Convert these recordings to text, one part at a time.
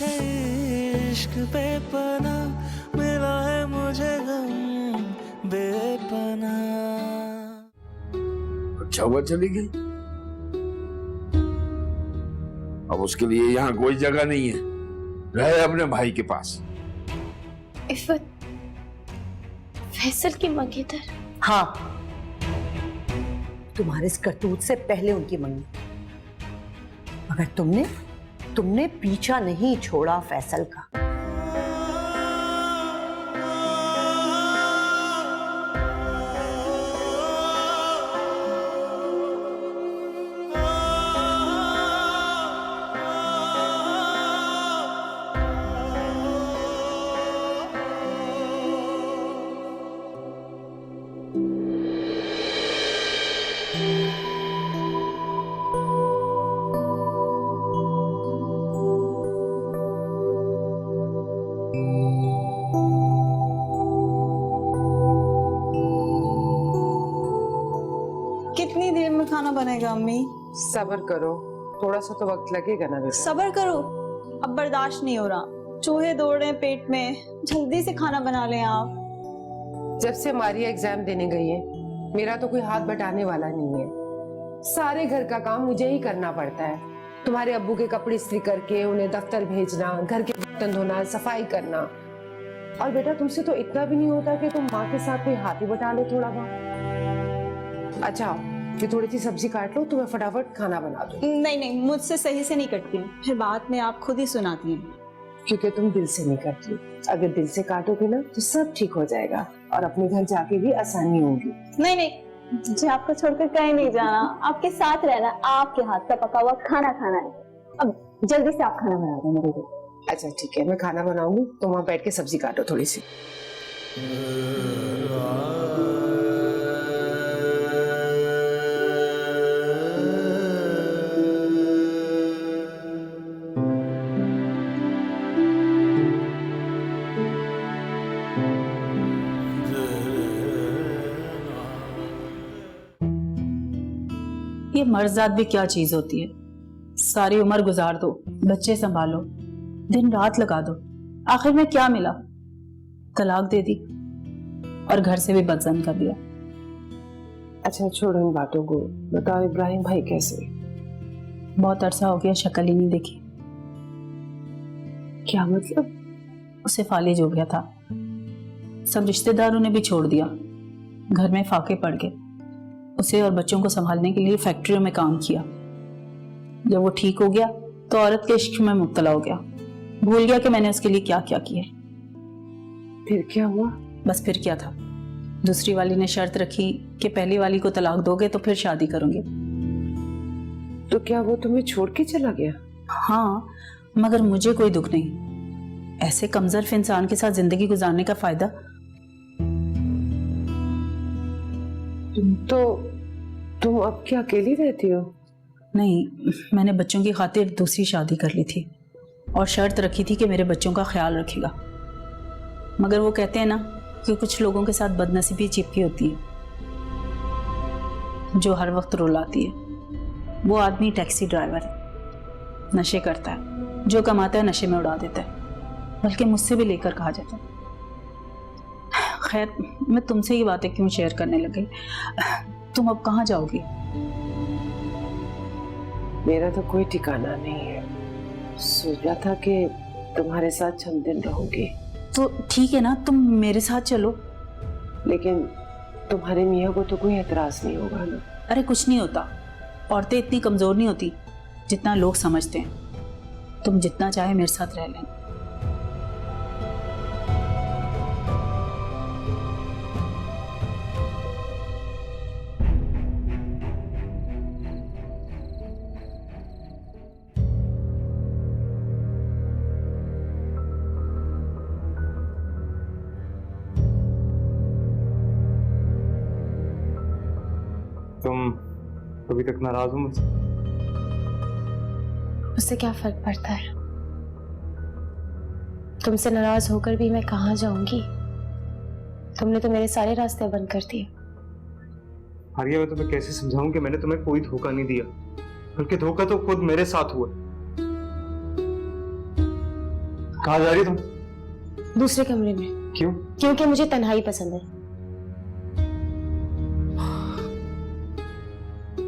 तुझसे इश्क बेपनाह, मिला है मुझे गम बेपनाह। अच्छा हुआ चली गई, अब उसके लिए यहाँ कोई जगह नहीं है, रहे अपने भाई के पास। इफ़त, फैसल की मंगेतर? हाँ, तुम्हारे इस करतूत से पहले उनकी मंगी, मगर तुमने पीछा नहीं छोड़ा फैसल का। कितनी देर में खाना बनेगा अम्मी? सब्र करो, थोड़ा सा तो वक्त लगेगा ना बेटा। सब्र करो, अब बर्दाश्त नहीं हो रहा, चूहे दौड़ रहे हैं पेट में, जल्दी से खाना बना लें आप। जब से मारिया एग्जाम देने गई है, मेरा तो कोई हाथ बटाने वाला नहीं है। सारे घर का काम मुझे ही करना पड़ता है। तुम्हारे अब्बू के कपड़े इस्त्री करके उन्हें दफ्तर भेजना, घर के बर्तन धोना, सफाई करना, और बेटा तुमसे तो इतना भी नहीं होता कि तुम माँ के साथ कोई हाथ ही बटा लो थोड़ा बहुत। अच्छा, ये थोड़ी सी सब्जी काट लो, तुम्हें फटाफट खाना बना दो। नहीं नहीं, मुझसे सही से नहीं कटती, फिर बाद में आप खुद ही सुनाती हैं। क्योंकि तुम दिल से नहीं करती, अगर दिल से काटोगे ना तो सब ठीक हो जाएगा और अपने घर जाके भी आसानी होगी। नहीं नहीं, मुझे आपको छोड़कर कहीं नहीं जाना, आपके साथ रहना, आपके हाथ का पका हुआ खाना खाना है। अब जल्दी से आप खाना बना दो मेरे लिए। अच्छा ठीक है, मैं खाना बनाऊंगी, तो वहाँ बैठ के सब्जी काटो थोड़ी सी। ये मर्ज़ात भी क्या चीज होती है, सारी उम्र गुजार दो, बच्चे संभालो, दिन रात लगा दो, आखिर में क्या मिला? तलाक दे दी और घर से भी बदजन कर दिया। अच्छा छोड़ो इन बातों को, बताओ इब्राहिम भाई कैसे? बहुत अरसा हो गया, शक्ल ही नहीं देखी। क्या मतलब? उसे फालिज हो गया था, सब रिश्तेदारों ने भी छोड़ दिया, घर में फाके पड़ गए। उसे और बच्चों को संभालने के लिए फैक्ट्रियों में काम किया। जब वो ठीक हो गया तो औरत के इश्क में मुब्तला हो गया, भूल गया कि मैंने उसके लिए क्या क्या किया। फिर क्या हुआ? बस फिर क्या था, दूसरी वाली ने शर्त रखी कि पहली वाली को तलाक दोगे तो फिर शादी करूंगी। तो क्या वो तुम्हें छोड़ के चला गया? हाँ, मगर मुझे कोई दुख नहीं, ऐसे कमजोर इंसान के साथ जिंदगी गुजारने का फायदा। तो तुम अब क्या अकेली रहती हो? नहीं, मैंने बच्चों की खातिर दूसरी शादी कर ली थी और शर्त रखी थी कि मेरे बच्चों का ख्याल रखेगा। मगर वो कहते हैं ना कि कुछ लोगों के साथ बदनसीबी चिपकी होती है, जो हर वक्त रुलाती है। वो आदमी टैक्सी ड्राइवर है, नशे करता है, जो कमाता है नशे में उड़ा देता है, बल्कि मुझसे भी लेकर कहा जाता है। खैर, मैं तुमसे ये बातें क्यों शेयर करने लगी? तुम अब कहाँ जाओगी? मेरा तो कोई ठिकाना नहीं है, सोचा था कि तुम्हारे साथ चंद दिन रहूंगी। तो ठीक है ना, तुम मेरे साथ चलो। लेकिन तुम्हारे मियाँ को तो कोई एतराज नहीं होगा ना? अरे कुछ नहीं होता, औरतें इतनी कमजोर नहीं होती जितना लोग समझते हैं। तुम जितना चाहे मेरे साथ रह लें। तुम अभी तक नाराज हो मुझसे? उससे क्या फर्क पड़ता है? तुमसे नाराज होकर भी मैं कहाँ जाऊंगी? तुमने तो मेरे सारे रास्ते बंद कर दिए। आर्या, मैं तुम्हें कैसे समझाऊं कि मैंने तुम्हें कोई धोखा नहीं दिया, बल्कि धोखा तो खुद मेरे साथ हुआ। कहाँ जा रही तुम? दूसरे कमरे में। क्यों? क्योंकि मुझे तन्हाई पसंद है।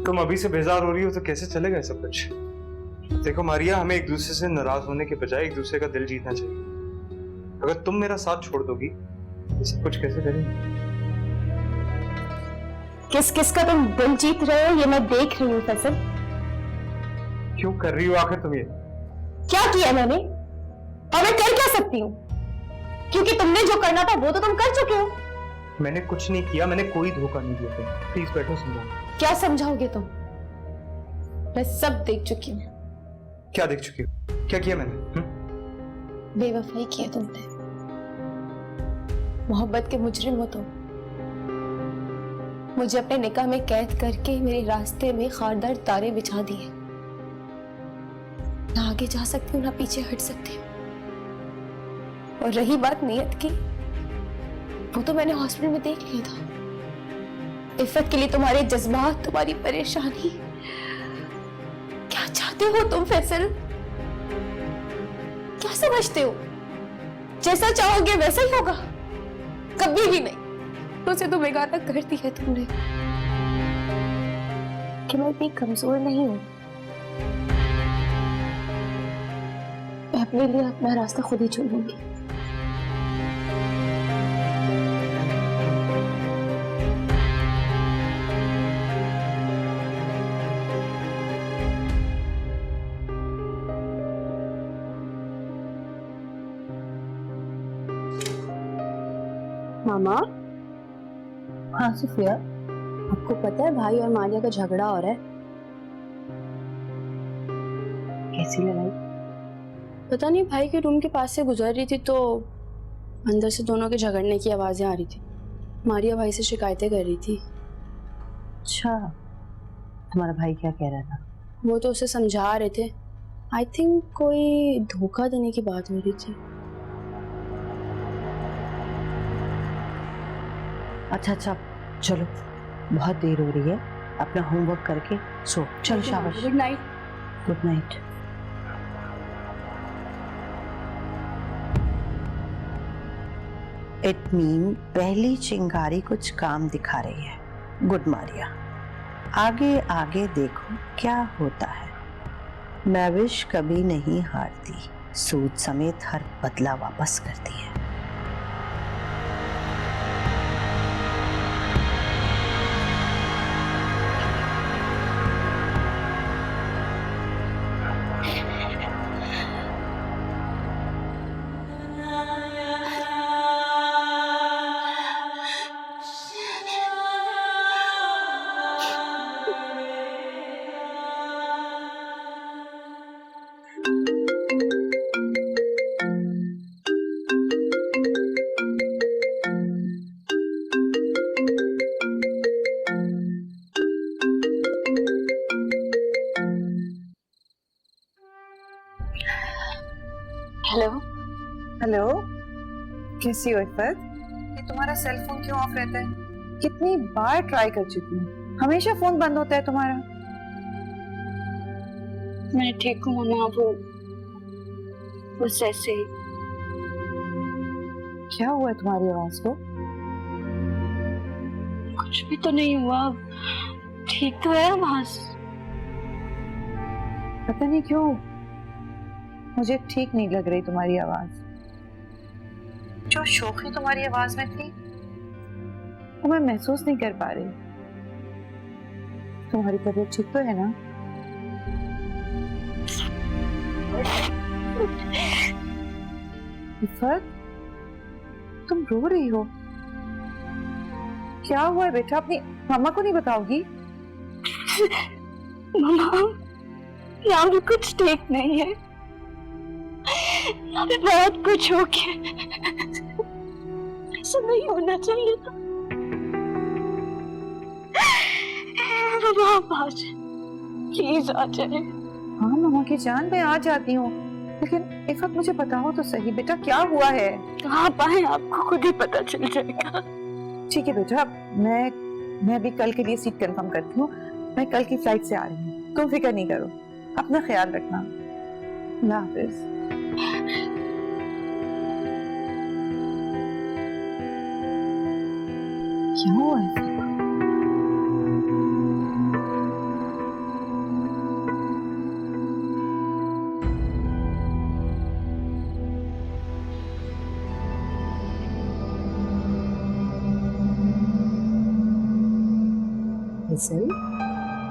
तुम अभी से बेजार हो रही हो तो कैसे चलेगा ये सब कुछ? देखो मारिया, हमें एक दूसरे से नाराज होने के बजाय एक दूसरे का दिल जीतना चाहिए। अगर तुम मेरा साथ छोड़ दोगी तो सब कुछ कैसे करेंगे? किस किस का तुम दिल जीत रहे हो ये मैं देख रही हूँ फैसल। क्यों कर रही हो आखिर तुम ये? क्या किया मैंने और मैं कर क्या सकती हूँ? क्योंकि तुमने जो करना था वो तो तुम कर चुके हो। मैंने कुछ नहीं किया, मैंने कोई धोखा नहीं दिया तुम्हें। प्लीज बैठो, समझाओ। क्या समझाओगे तुम? मैं सब देख चुकी हूँ। क्या देख चुकी हो? क्या किया मैंने? बेवफाई किया तुमने। मोहब्बत के मुजरिम हो तुम। मुझे अपने निकाह में कैद करके मेरे रास्ते में खारदार तारे बिछा दिए। ना आगे जा सकती हूँ ना पीछे हट सकती हूँ। और रही बात नियत की, वो तो मैंने हॉस्पिटल में देख लिया था। इफ्फत के लिए तुम्हारे जज्बात, तुम्हारी परेशानी। क्या चाहते हो तुम फैसल? क्या समझते हो? जैसा चाहोगे वैसा ही होगा? कभी भी नहीं। उसे तो बेगाना कर दिया तुमने। कि मैं इतनी कमजोर नहीं हूं। मैं अपने लिए अपना रास्ता खुद ही चुनूंगी। मामा, हाँ सुफिया, आपको पता है भाई और मारिया का झगड़ा हो रहा है? कैसी लड़ाई? पता नहीं, भाई के रूम के पास से गुजर रही थी तो अंदर से दोनों के झगड़ने की आवाजें आ रही थी। मारिया भाई से शिकायतें कर रही थी। अच्छा, तुम्हारा भाई क्या कह रहा था? वो तो उसे समझा रहे थे। आई थिंक कोई धोखा देने की बात हो रही थी। अच्छा, चलो, बहुत देर हो रही है, अपना होमवर्क करके सो। चलो शाबाश, good night. Good night. It mean पहली चिंगारी कुछ काम दिखा रही है। गुड मारिया, आगे आगे देखो क्या होता है। मैविश कभी नहीं हारती, सूद समेत हर बदला वापस करती है। हेलो। हेलो, कैसी हो इफ़त? ये तुम्हारा सेल फोन क्यों ऑफ रहता है? कितनी बार ट्राई कर चुकी हूँ, हमेशा फोन बंद होता है तुम्हारा। मैं ठीक हूँ मामा, वो बस ऐसे ही। क्या हुआ है तुम्हारी आवाज को? कुछ भी तो नहीं हुआ, ठीक तो है आवाज। पता नहीं क्यों मुझे ठीक नहीं लग रही तुम्हारी आवाज। जो शोखी तुम्हारी आवाज में थी वो मैं महसूस नहीं कर पा रही। तुम्हारी तबीयत ठीक तो है ना? इफ़त, तुम रो रही हो, क्या हुआ है बेटा? अपनी मामा को नहीं बताओगी? मामा, यहाँ भी कुछ ठीक नहीं है, यहाँ पे बहुत कुछ हो गया। ऐसा नहीं होना चाहिए था। मामा आप आ जाए, प्लीज आ जाए। हाँ मामा की जान, मैं आ जाती हूँ, लेकिन इफ़त मुझे बताओ तो सही बेटा, क्या हुआ है? आप आए, आपको खुद ही पता चल जाएगा। ठीक है बेटा, मैं भी कल के लिए सीट कंफर्म करती हूँ। मैं कल की फ्लाइट से आ रही हूँ, तुम फिक्र नहीं करो, अपना ख्याल रखना। अल्लाह हाफिज। क्या हुआ है?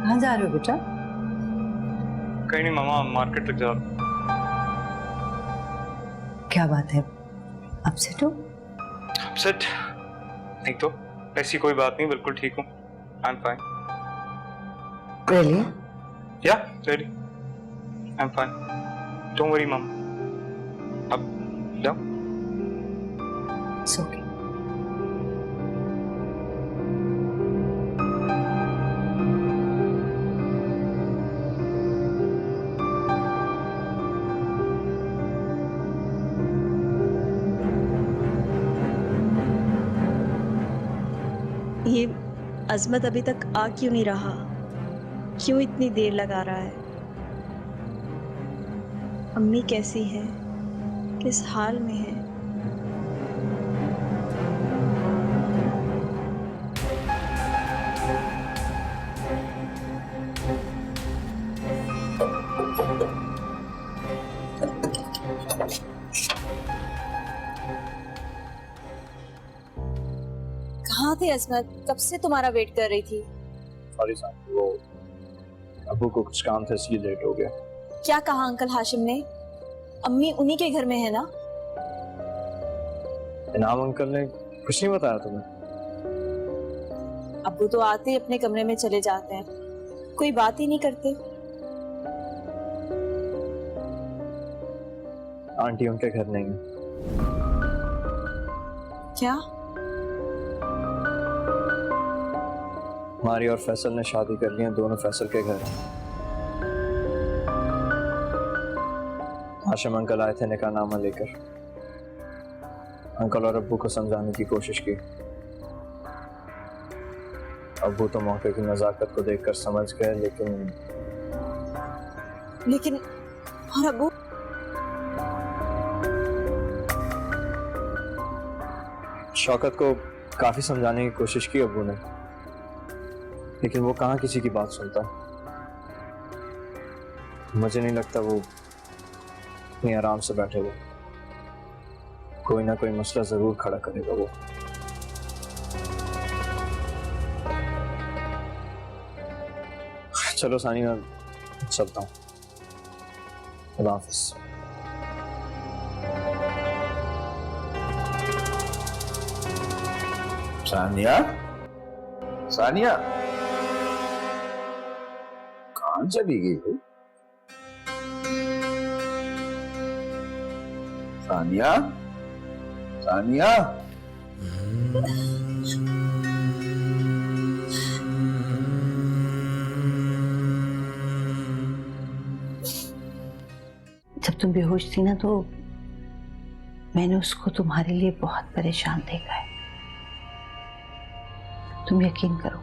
कहाँ जा रहे हो बेटा? कहीं नहीं मामा, मार्केट तक जा रहा हूँ। क्या बात है, अपसेट हो? अपसेट नहीं तो, ऐसी कोई बात नहीं, बिल्कुल ठीक हूँ। I am fine. रियली? या really I am fine, don't worry मामा। अब जाओ। It's okay. ये अजमत अभी तक आ क्यों नहीं रहा? क्यों इतनी देर लगा रहा है? अम्मी कैसी है? किस हाल में है? कहाँ थे अजमत? कब से तुम्हारा वेट कर रही थी। सॉरी साहब, वो अबू को कुछ काम था इसलिए लेट हो गया। क्या कहा अंकल हाशिम ने? अम्मी उन्हीं के घर में है ना? इनाम अंकल ने कुछ नहीं बताया तुम्हें? अब्बू तो आते ही अपने कमरे में चले जाते हैं, कोई बात ही नहीं करते। आंटी उनके घर नहीं है। क्या? मारी और फैसल ने शादी कर ली है, दोनों फैसल के घर हैं। हाशिम अंकल आए थे निकाहनामा लेकर। अंकल और अब्बू को समझाने की कोशिश की। अब्बू तो मौके की नजाकत को देखकर समझ गए, लेकिन और अब्बू? शौकत को काफी समझाने की कोशिश की अब्बू ने, लेकिन वो कहाँ किसी की बात सुनता। मुझे नहीं लगता वो इतनी आराम से बैठे हुए, कोई ना कोई मसला जरूर खड़ा करेगा वो। चलो सानी, मैं चलता हूँ। खुदा हाफिज। सानिया, सानिया कहाँ चली गई भाई? सानिया, सानिया। जब तुम बेहोश थी ना, तो मैंने उसको तुम्हारे लिए बहुत परेशान देखा है। तुम यकीन करो,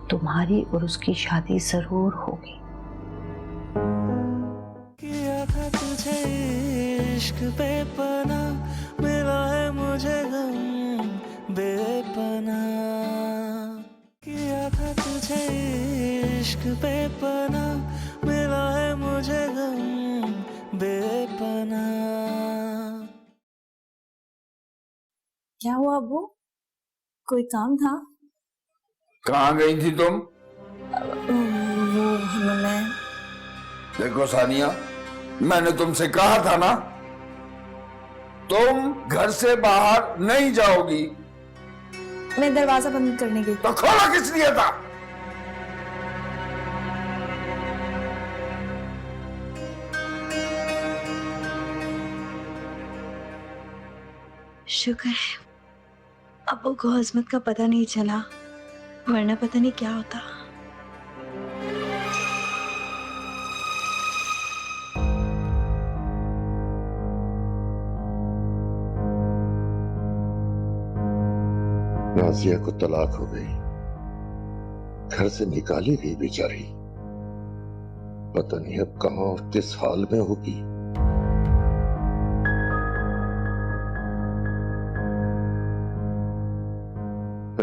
तुम्हारी और उसकी शादी जरूर होगी। किया था तुझे इश्क बेपना, मिला है मुझे गम बेपना। किया था तुझे इश्क बेपना, मिला है मुझे गम बेपना। क्या हुआ अब्बू? कोई काम था? कहाँ गई थी तुम? वो मैं देखो सानिया, मैंने तुमसे कहा था ना, तुम घर से बाहर नहीं जाओगी। मैं दरवाजा बंद करने गई। तो खोला किस लिए था? शुक्र है अब्बू को अजमत का पता नहीं चला, वरना पता नहीं क्या होता। नाजिया को तलाक हो गई, घर से निकाली गई बेचारी। पता नहीं अब कहां और किस हाल में होगी।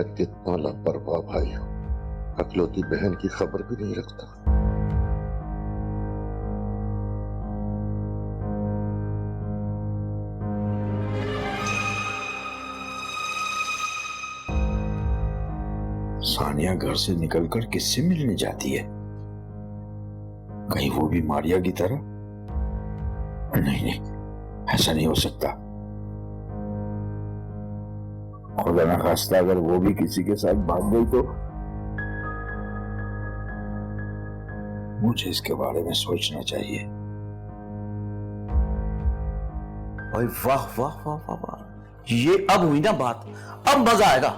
मैं कितना लापरवाह भाई हूं, अकलौती बहन की खबर भी नहीं रखता। सानिया घर से निकलकर किससे मिलने जाती है? कहीं वो भी मारिया की तरह? नहीं नहीं, ऐसा नहीं हो सकता। खुदा न खास्ता अगर वो भी किसी के साथ भाग गई तो मुझे इसके बारे में सोचना चाहिए। भाई वाह वाह वाह वाह वाह, ये अब हुई ना बात, अब मजा आएगा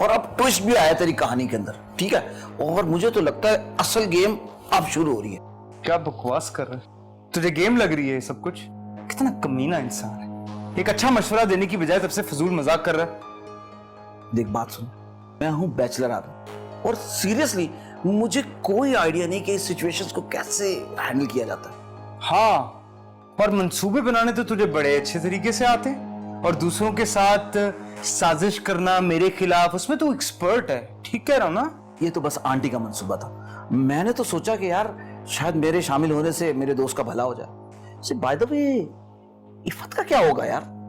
और अब ट्विस्ट भी आया तेरी कहानी के अंदर, ठीक है? और मुझे तो लगता है असल गेम अब शुरू हो रही है। क्या बकवास कर रहे है? तुझे गेम लग रही है ये सब कुछ? कितना कमीना इंसान है, एक अच्छा मशवरा देने की बजाय तब से फजूल मजाक कर रहा है। देख बात सुन, मैं हूं बैचलर आदमी और सीरियसली मुझे कोई आइडिया नहीं कि इस सिचुएशंस को कैसे हैंडल किया जाता है। हाँ, और मंसूबे बनाने तो तुझे बड़े अच्छे तरीके से आते हैं, और दूसरों के साथ साजिश करना मेरे खिलाफ, उसमें तू एक्सपर्ट है। ठीक कह रहा हूं ना? ये तो बस आंटी का मंसूबा था। मैंने तो सोचा कि यार शायद मेरे शामिल होने से मेरे दोस्त का भला हो जाए। बाय द वे, इफ़त का क्या होगा यार?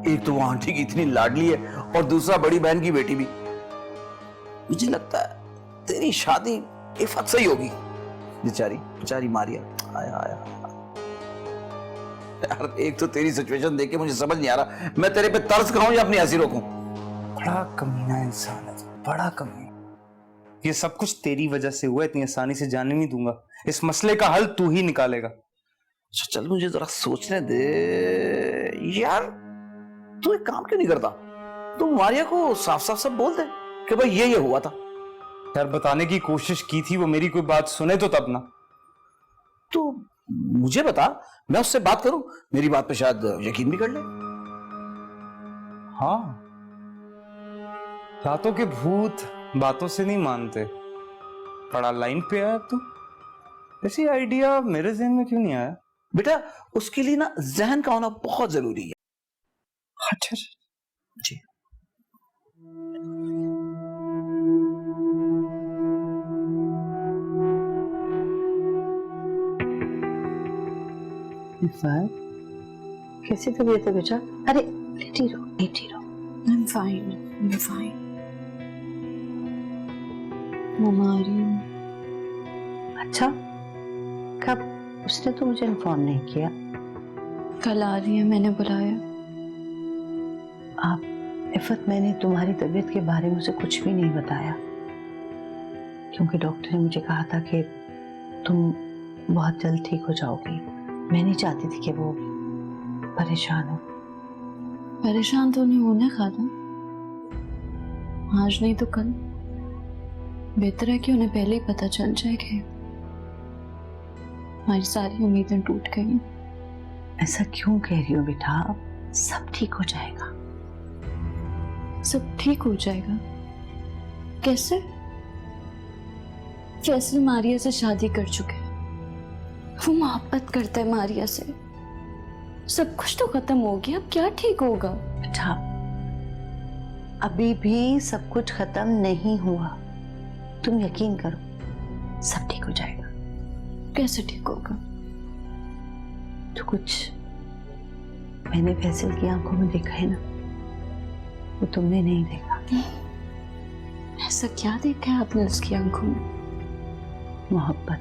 एक तो वो आंटी की इतनी लाडली है और दूसरा बड़ी बहन की बेटी भी। मुझे लगता है तेरी शादी इफ़त से ही होगी। बेचारी बेचारी मारिया। आया आया यार, एक तो तेरी सिचुएशन देख के मुझे समझ नहीं आ रहा मैं तेरे पे तरस खाऊं या अपनी हंसी रोकूं। बड़ा कमीना इंसान है, बड़ा कमीना। ये सब कुछ तेरी वजह से हुआ, इतनी आसानी से जाने नहीं दूंगा। इस मसले का हल तू ही निकालेगा। चल मुझे जरा सोचने दे यार। तू एक काम क्यों नहीं करता? तू मारिया को साफ साफ सब बोल दे कि भाई ये हुआ था। यार बताने की कोशिश की थी, वो मेरी कोई बात सुने तो तब ना। तो मुझे बता, मैं उससे बात करूं, मेरी बात पे शायद यकीन भी कर ले। हाँ, रातों के भूत बातों से नहीं मानते। बड़ा लाइन पे आया तू। ऐसी आइडिया मेरे जहन में क्यों नहीं आया? बेटा उसके लिए ना जहन का होना बहुत जरूरी है। अच्छा जी। इफ़त, कैसी तबीयत है बेटा? अरे लेटी रहो लेटी रहो। I'm fine, I'm fine. मम्मा आ रही है। अच्छा, कब? उसने तो मुझे इन्फॉर्म नहीं किया। कल आ रही है, मैंने बुलाया। आप इफ़त, मैंने तुम्हारी तबीयत के बारे में उसे कुछ भी नहीं बताया, क्योंकि डॉक्टर ने मुझे कहा था कि तुम बहुत जल्द ठीक हो जाओगी। मैं नहीं चाहती थी कि वो परेशान हो। परेशान तो नहीं होने खाला, आज नहीं तो कल। बेहतर है कि उन्हें पहले ही पता चल जाए कि हमारी सारी उम्मीदें टूट गई। ऐसा क्यों कह रही हो बेटा? सब ठीक हो जाएगा। सब ठीक हो जाएगा? कैसे? फैसल मारिया से शादी कर चुके हैं, वो मोहब्बत करता है मारिया से। सब कुछ तो खत्म हो गया, अब क्या ठीक होगा? बेटा अभी भी सब कुछ खत्म नहीं हुआ, तुम यकीन करो, सब ठीक हो जाएगा। कैसे ठीक होगा? तो कुछ मैंने फैसल की आंखों में देखा है ना, वो तुमने नहीं देखा। ऐसा क्या देखा है आपने उसकी आंखों में? मोहब्बत,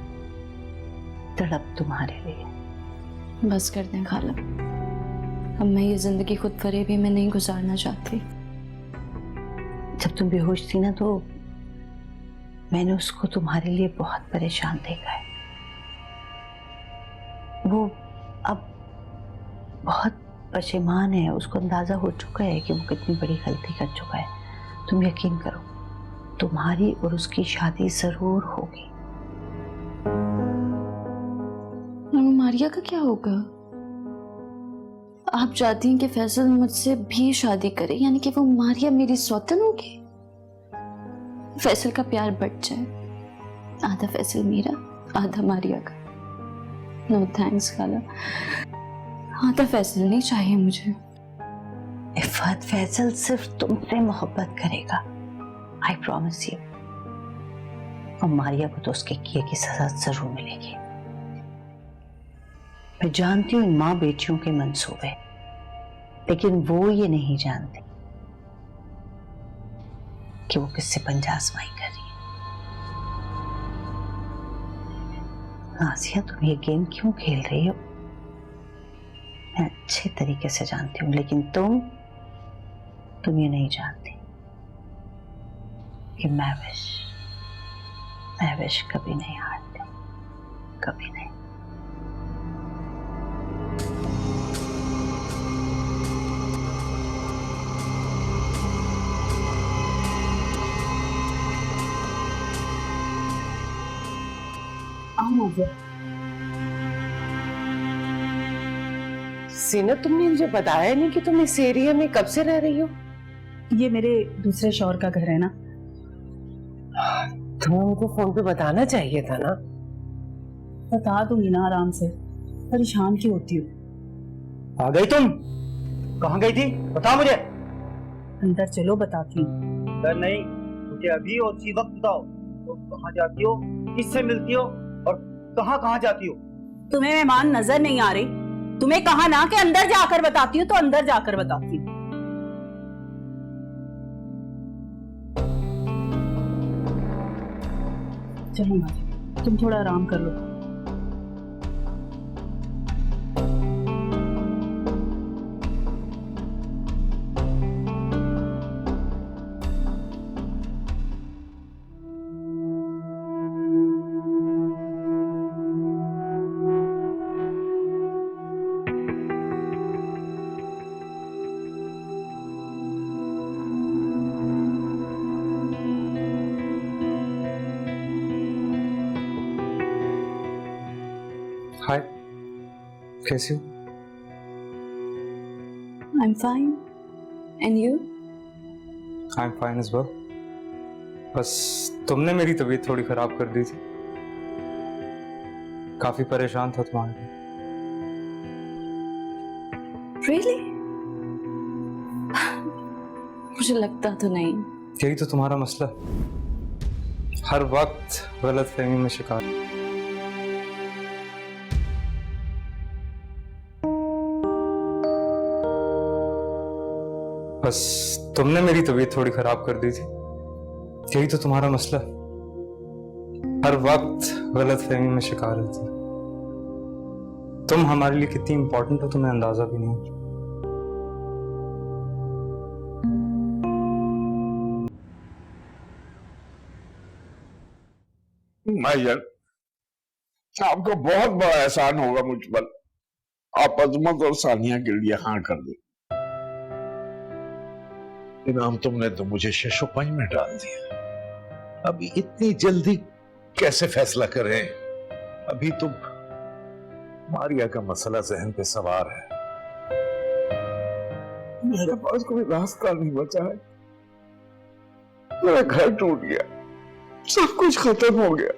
तड़प तुम्हारे लिए। बस कर दें खाला, अब मैं ये जिंदगी खुद फरेबी में नहीं गुजारना चाहती। जब तुम बेहोश थी ना, तो मैंने उसको तुम्हारे लिए बहुत परेशान देखा है। वो अब बहुत पशेमान है, उसको अंदाजा हो चुका है कि वो कितनी बड़ी गलती कर चुका है। तुम यकीन करो, तुम्हारी और उसकी शादी जरूर होगी। मारिया का क्या होगा? आप चाहती हैं कि फैसल मुझसे भी शादी करे, यानी कि वो मारिया मेरी सौतन होगी? फैसल का प्यार बढ़ जाए, आधा फैसल मेरा आधा मारिया का। नो थैंक्स खाला, आधा फैसल नहीं चाहिए मुझे। इफ़त, फैसल सिर्फ तुमसे मोहब्बत करेगा, आई प्रॉमिस यू। और मारिया को तो उसके किए की सजा जरूर मिलेगी। मैं जानती हूँ इन माँ बेटियों के मंसूबे, लेकिन वो ये नहीं जानती कि वो किससे पंजा आजमाई कर रही है। नाज़िया, तुम ये गेम क्यों खेल रही हो? मैं अच्छे तरीके से जानती हूँ, लेकिन तुम ये नहीं जानती कि महविश कभी नहीं हारती, कभी नहीं। सीना, तुमने मुझे बताया नहीं कि तुम इस एरिया में कब से रह रही हो? ये मेरे दूसरे शौहर का घर है ना। तुम्हें मुझे फोन पे बताना चाहिए था ना। बता दूंगी ना आराम से, परेशान क्यों होती हो? आ गई तुम? कहाँ गई थी बता मुझे। अंदर चलो, बताती हूँ। डर नहीं, मुझे अभी और उसी वक्त बताओ। तुम कहाँ जाती हो, किससे मिलती हो और कहाँ कहाँ जाती हो? तुम्हें मेहमान नजर नहीं आ रही? तुम्हें कहा ना कि अंदर जाकर बताती हूँ, तो अंदर जाकर बताती हूँ। चलो माँ, तुम थोड़ा आराम कर लो। हाय, कैसी हो? I'm fine. And you? I'm fine as well. बस तुमने मेरी तबीयत थोड़ी खराब कर दी थी। काफी परेशान था तुम्हारे लिए। Really? मुझे लगता तो नहीं। यही तो तुम्हारा मसला, हर वक्त गलतफहमी में शिकार। बस तुमने मेरी तबीयत थोड़ी खराब कर दी थी, यही तो तुम्हारा मसला, हर वक्त गलतफहमी में शिकार रहती। तुम हमारे लिए कितनी इंपॉर्टेंट हो तुम्हें अंदाजा भी नहीं। भाईजान, आपका बहुत बड़ा एहसान होगा मुझ पर, आप अजमत और सानिया के लिए हाँ कर दे। इनाम, तुमने तो मुझे शशोपंज में डाल दिया। अभी इतनी जल्दी कैसे फैसला करें? अभी तो मारिया का मसला जहन पे सवार है। मेरे पास कोई रास्ता नहीं बचा है। मेरा घर टूट गया, सब कुछ खत्म हो गया।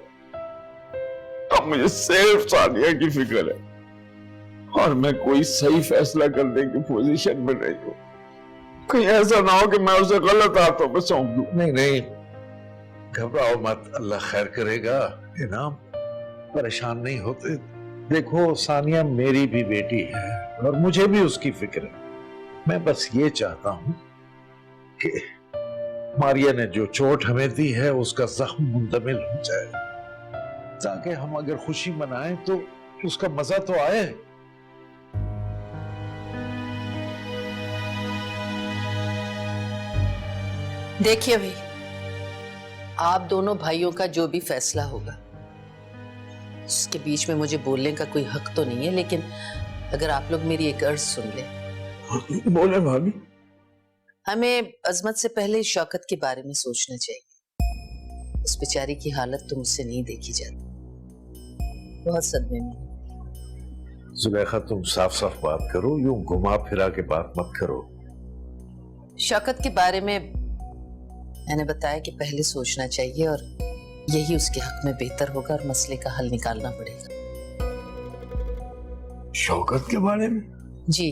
अब मुझे सिर्फ सानिया की फिक्र है और मैं कोई सही फैसला करने की पोजीशन में नहीं हूं। कहीं ऐसा ना हो कि मैं उसे गलत हाथों में सौंप दूं। नहीं नहीं, घबराओ मत, अल्लाह खैर करेगा। इनाम, परेशान नहीं होते। देखो, सानिया मेरी भी बेटी है और मुझे भी उसकी फिक्र है। मैं बस ये चाहता हूं कि मारिया ने जो चोट हमें दी है उसका जख्म मुंतमिल हो जाए, ताकि हम अगर खुशी मनाएं तो उसका मजा तो आए। देखिए भाई, आप दोनों भाइयों का जो भी फैसला होगा उसके बीच में मुझे बोलने का कोई हक तो नहीं है, लेकिन अगर आप लोग मेरी एक अर्ज सुन ले। बोले भाभी। हमें अजमत से पहले शौकत के बारे में सोचना चाहिए। उस बेचारी की हालत तो मुझसे नहीं देखी जाती, बहुत सदमे में। जुलेखा, तुम साफ साफ बात करो, यूं घुमा फिरा के बात मत करो। शौकत के बारे में मैंने बताया कि पहले सोचना चाहिए और यही उसके हक में बेहतर होगा और मसले का हल निकालना पड़ेगा। शौकत के बारे में? जी,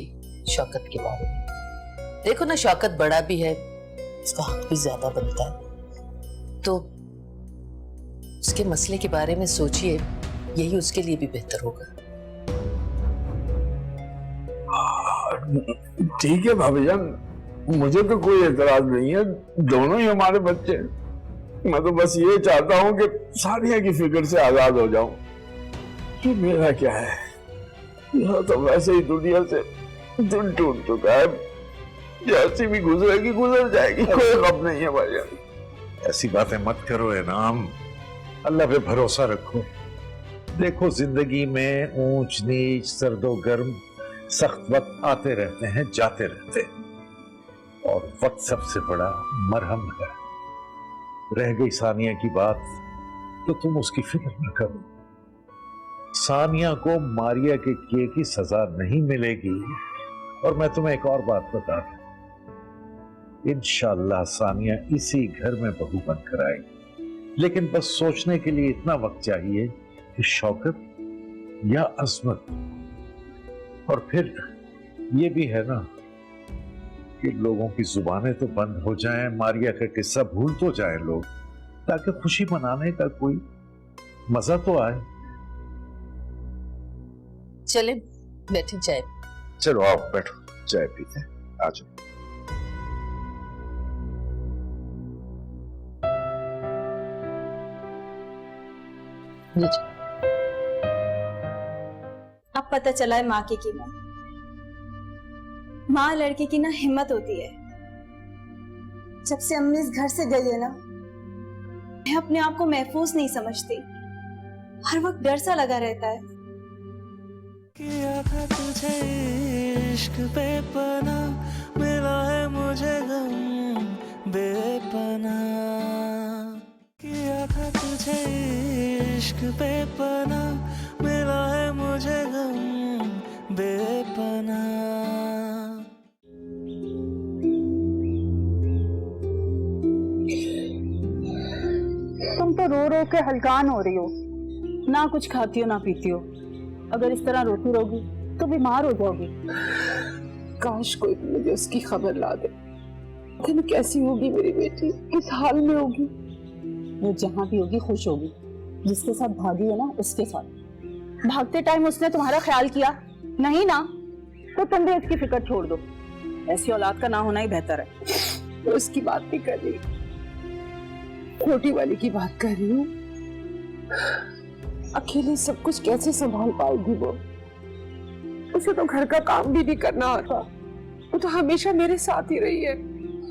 शौकत के बारे में। देखो ना, शौकत बड़ा भी है, उसका हक भी ज्यादा बनता है। तो उसके मसले के बारे में सोचिए, यही उसके लिए भी बेहतर होगा। ठीक है भाभी जान, मुझे तो कोई एतराज नहीं है, दोनों ही हमारे बच्चे हैं। मैं तो बस ये चाहता हूँ कि सानिया की फिक्र से आजाद हो जाऊं। कि मेरा क्या है, यह तो वैसे ही दुनिया से दिल टूट चुका है। जैसी भी गुजरेगी गुजर जाएगी, कोई गम नहीं है भाई। ऐसी बातें मत करो इनाम, अल्लाह पे भरोसा रखो। देखो जिंदगी में ऊंच नीच, सर्दो गर्म, सख्त वक्त आते रहते हैं, जाते रहते हैं, और वक्त सबसे बड़ा मरहम है। रह गई सानिया की बात, तो तुम उसकी फिक्र न करो। सानिया को मारिया के किए की सजा नहीं मिलेगी। और मैं तुम्हें एक और बात बता दूं, इंशाअल्लाह सानिया इसी घर में बहू बनकर आएगी। लेकिन बस सोचने के लिए इतना वक्त चाहिए कि शौकत या अजमत। और फिर ये भी है ना कि लोगों की जुबानें तो बंद हो जाएं, मारिया का किस्सा भूल तो जाएं लोग, ताकि खुशी मनाने का कोई मजा तो आए। चले बैठे चाय। चलो आओ बैठो, चाय पीते हैं, आ जाओ। अब पता चला है माँ की कीमत। माँ लड़के की ना हिम्मत होती है। जब से अम्मी इस घर से गई है ना, मैं अपने आप को महफूज नहीं समझती। हर वक्त डर सा लगा रहता है। किया था तुझे इश्क बेपना, मिला है मुझे गम बेपना। किया था तुझे इश्क बेपना, मिला है मुझे गम बेपना। तुम तो रो रो के हलकान हो रही हो, ना कुछ खाती हो ना पीती हो। अगर इस तरह रोती रहोगी तो बीमार हो जाओगी। काश कोई मुझे उसकी खबर ला दे। लेकिन कैसी होगी मेरी बेटी, किस हाल में होगी? वो जहाँ भी होगी खुश होगी। जिसके साथ भागी है ना, उसके साथ। भागते टाइम उसने तुम्हारा ख्याल किया नहीं ना, तो तुम भी उसकी फिक्र छोड़ दो। ऐसी औलाद का ना होना ही बेहतर है। तो उसकी बात नहीं कर रही, छोटी वाली की बात कर रही हूँ। अकेले सब कुछ कैसे संभाल पाएगी वो? उसे तो घर का काम भी नहीं करना आता। वो तो हमेशा मेरे साथ ही रही है।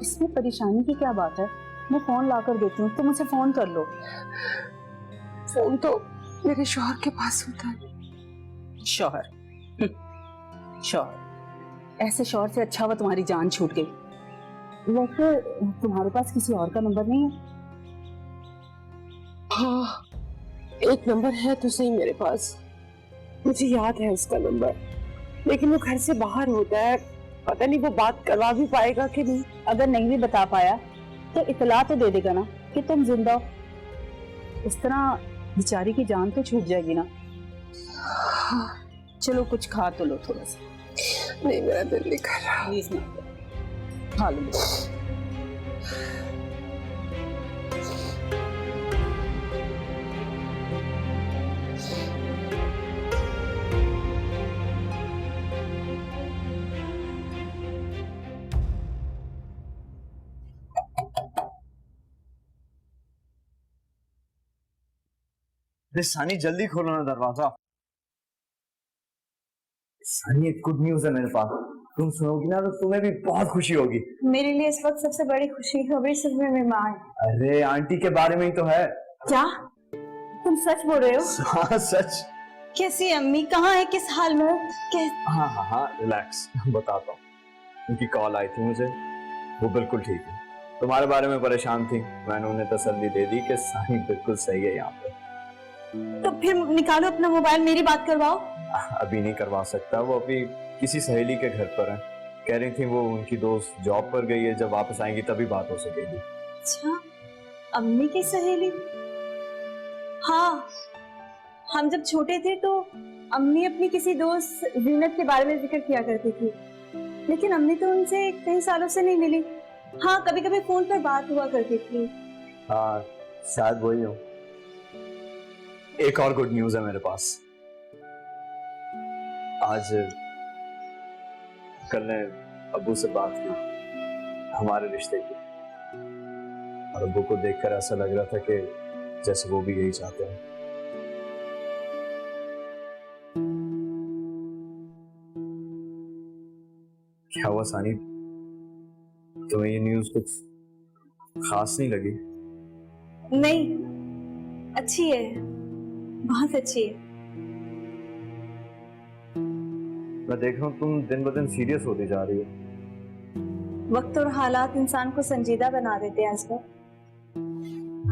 इसमें परेशानी की क्या बात है? मैं फोन ला कर देती हूँ, तुम उसे फोन कर लो। फोन तो मेरे शौहर के पास होता है। शौहर? शौहर? ऐसे शौहर से अच्छा हुआ तुम्हारी जान छूट गई। वैसे तुम्हारे पास किसी और का नंबर नहीं है? हाँ, एक नंबर है तो सही मेरे पास, मुझे याद है उसका नंबर, लेकिन वो घर से बाहर होता है। पता नहीं वो बात करवा भी पाएगा कि नहीं। अगर नहीं भी बता पाया तो इतला तो दे देगा ना कि तुम जिंदा हो। इस तरह बेचारी की जान तो छूट जाएगी ना। चलो कुछ खा तो लो थोड़ा सा। नहीं, मेरा दिल नहीं कर रहा। प्लीज ना खा लो। सानी जल्दी खोलो ना दरवाजा। सानी एक गुड न्यूज है मेरे पास, तुम सुनोगी ना तो तुम्हें भी बहुत खुशी होगी। मेरे लिए इस वक्त सबसे बड़ी खुशी की खबर सिर्फ मेरी माँ है। अरे आंटी के बारे में ही तो है। क्या तुम सच बोल रहे हो? हाँ सच। कैसी अम्मी, कहाँ है, किस हाल में? हाँ रिलैक्स, बताता हूँ। उनकी कॉल आई थी मुझे, वो बिल्कुल ठीक है। तुम्हारे बारे में परेशान थी, मैंने उन्हें तसल्ली दे दी कि सानी बिल्कुल सही है यहाँ पे। तो फिर निकालो अपना मोबाइल, मेरी बात करवाओ। अभी नहीं करवा सकता, वो अभी किसी सहेली के घर पर है। कह रही थी वो उनकी दोस्त जॉब पर गई है, जब वापस आएंगी तभी बात हो सकेगी। अच्छा, अम्मी की सहेली? हाँ, हम जब छोटे थे तो अम्मी अपनी किसी दोस्त जीनत के बारे में जिक्र किया करती थी, लेकिन अम्मी तो उनसे कई सालों से नहीं मिली। हाँ, कभी कभी फोन पर बात हुआ करती थी। हाँ, शायद वही हो। एक और गुड न्यूज है मेरे पास। आज कल ने अब्बू से बात की हमारे रिश्ते की, और अब्बू को देखकर ऐसा लग रहा था कि जैसे वो भी यही चाहते हैं। क्या हुआ सानी, तुम्हें ये न्यूज़ कुछ खास नहीं लगी? नहीं, अच्छी है, बहुत अच्छी है। मैं देख रहा हूँ तुम दिन ब दिन सीरियस होती जा रही हो। वक्त और हालात इंसान को संजीदा बना देते हैं असगर।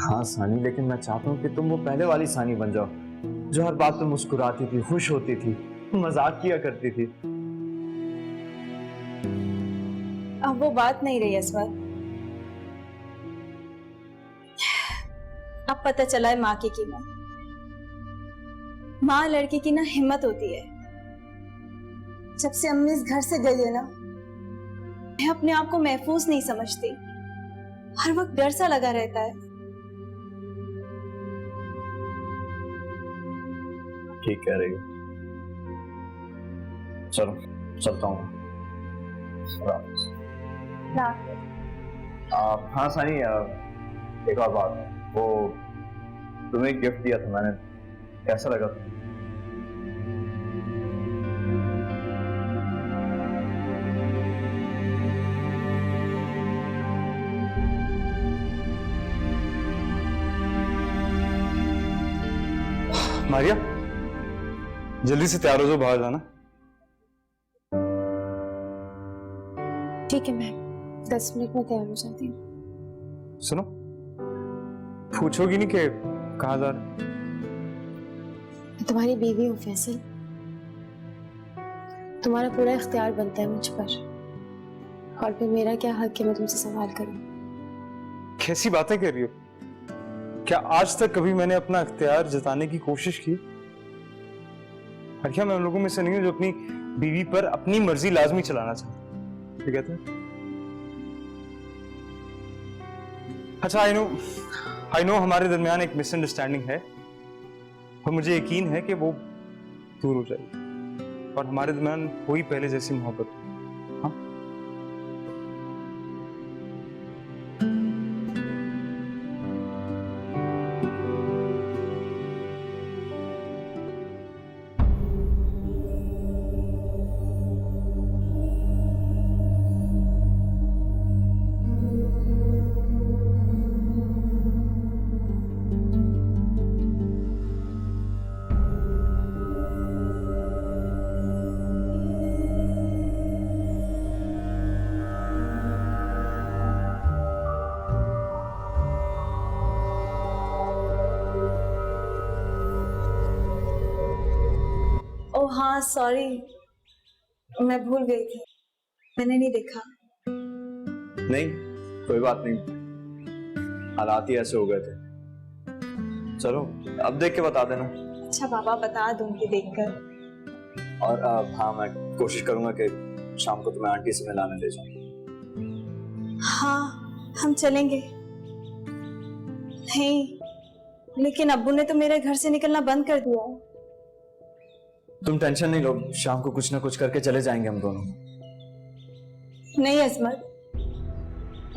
हाँ सानी, लेकिन मैं चाहता हूँ कि तुम वो पहले वाली सानी बन जाओ जो हर बात पे मुस्कुराती थी, खुश होती थी, मजाक किया करती थी। अब वो बात नहीं रही असगर। अब पता चला है माँ की कीमत। माँ लड़की की ना हिम्मत होती है। जब से अम्मी इस घर से गई है ना, मैं अपने आप को महफूज नहीं समझती। हर वक्त डर सा लगा रहता है। ठीक कह रही हो। चलो चलता हूँ। हाँ सानी, एक और बात, वो तुम्हें गिफ्ट दिया था मैंने, कैसा लगा तुम्हें? मारिया, जल्दी से तैयार हो जाओ, बाहर जाना। ठीक है मैम, 10 मिनट में तैयार हो जाती हूँ। सुनो, पूछोगी नहीं कि कहाँ जा रहे? मैं तुम्हारी बीवी हूँ फैसल। तुम्हारा पूरा इख्तियार बनता है मुझ पर, और फिर मेरा क्या हक है मैं तुमसे सवाल करूं? कैसी बातें कर रही हो? क्या आज तक कभी मैंने अपना इख्तियार जताने की कोशिश की? और क्या मैं उन लोगों में से नहीं हूं जो अपनी बीवी पर अपनी मर्जी लाजमी चलाना चाहते? ठीक कहते हैं। अच्छा, आई नो हमारे दरमियान एक मिसअंडरस्टैंडिंग है, और मुझे यकीन है कि वो दूर हो जाएगी और हमारे दरमियान वही पहले जैसी मोहब्बत। हाँ, ओह हाँ, सॉरी, मैं भूल गई थी, मैंने नहीं देखा। नहीं, कोई बात नहीं, हालात ही ऐसे हो गए थे। चलो अब देख के बता देना। अच्छा बाबा, बता दूंगी देखकर। और हाँ, मैं कोशिश करूंगा कि शाम को तुम्हें आंटी से मिलाने ले जाऊं। हाँ, हम चलेंगे। नहीं, लेकिन अब्बू ने तो मेरे घर से निकलना बंद कर दिया है। तुम टेंशन नहीं लो, शाम को कुछ ना कुछ करके चले जाएंगे हम दोनों। नहीं अजमत,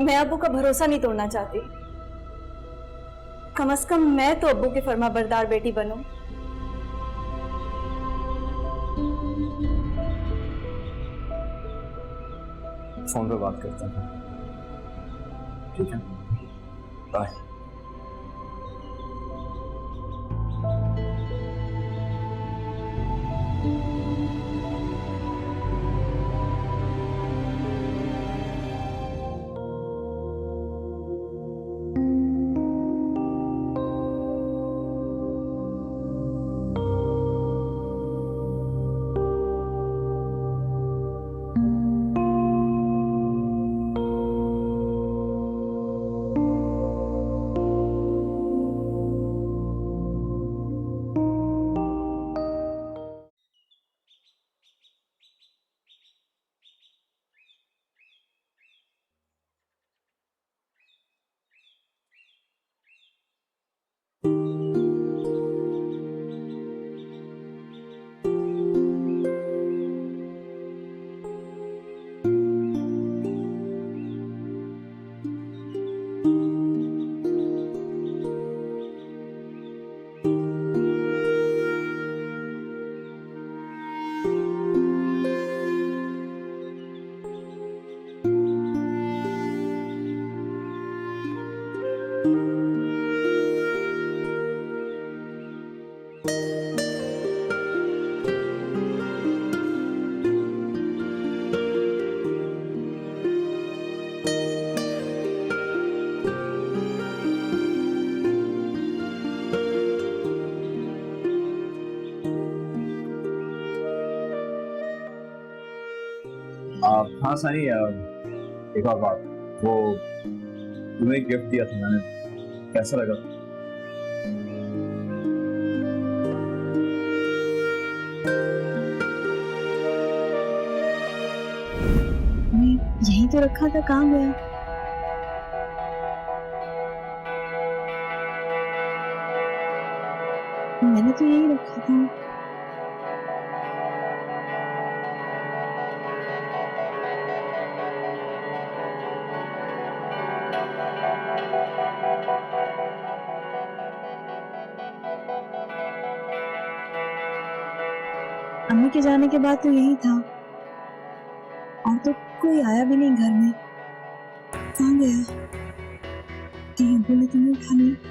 मैं अब्बू का भरोसा नहीं तोड़ना चाहती। कम से कम मैं तो अब्बू की फर्माबरदार बेटी बनूं। फोन पे बात करते हैं, ठीक है? बाय। हाँ सही, एक और बात, वो तुम्हें एक गिफ्ट दिया था मैंने, कैसा लगा? यही तो रखा था, कहाँ गया? मैंने तो यही रखा था। अम्मी के जाने के बाद तो यही था, और तो कोई आया भी नहीं घर में। कहाँ गया? कहीं अब्बू ने तो नहीं उठा लिया?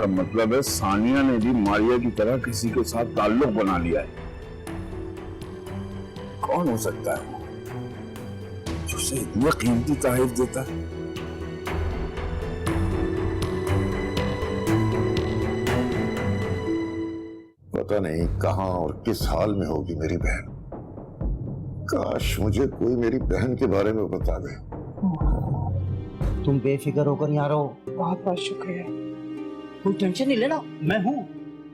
मतलब है सानिया ने भी मारिया की तरह किसी के साथ ताल्लुक बना लिया है। कौन हो सकता है जो उसे इतना कीमती तोहफा देता है? पता नहीं कहां और किस हाल में होगी मेरी बहन। काश मुझे कोई मेरी बहन के बारे में बता दे। तुम बेफिक्र होकर यहाँ रहो। बहुत बहुत शुक्रिया। कोई टेंशन नहीं लेना, मैं हूँ,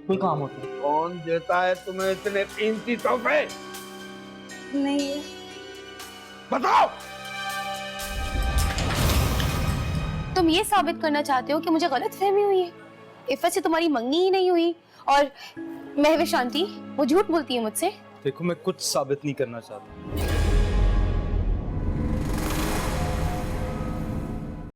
कोई काम हो तो। कौन देता है तुम्हें इतने कीमती तोहफे? नहीं, बताओ। तुम ये साबित करना चाहते हो कि मुझे गलत फहमी हुई है, इफ़त से तुम्हारी मंगनी ही नहीं हुई, और महवे शांति वो झूठ बोलती है मुझसे? देखो मैं कुछ साबित नहीं करना चाहता।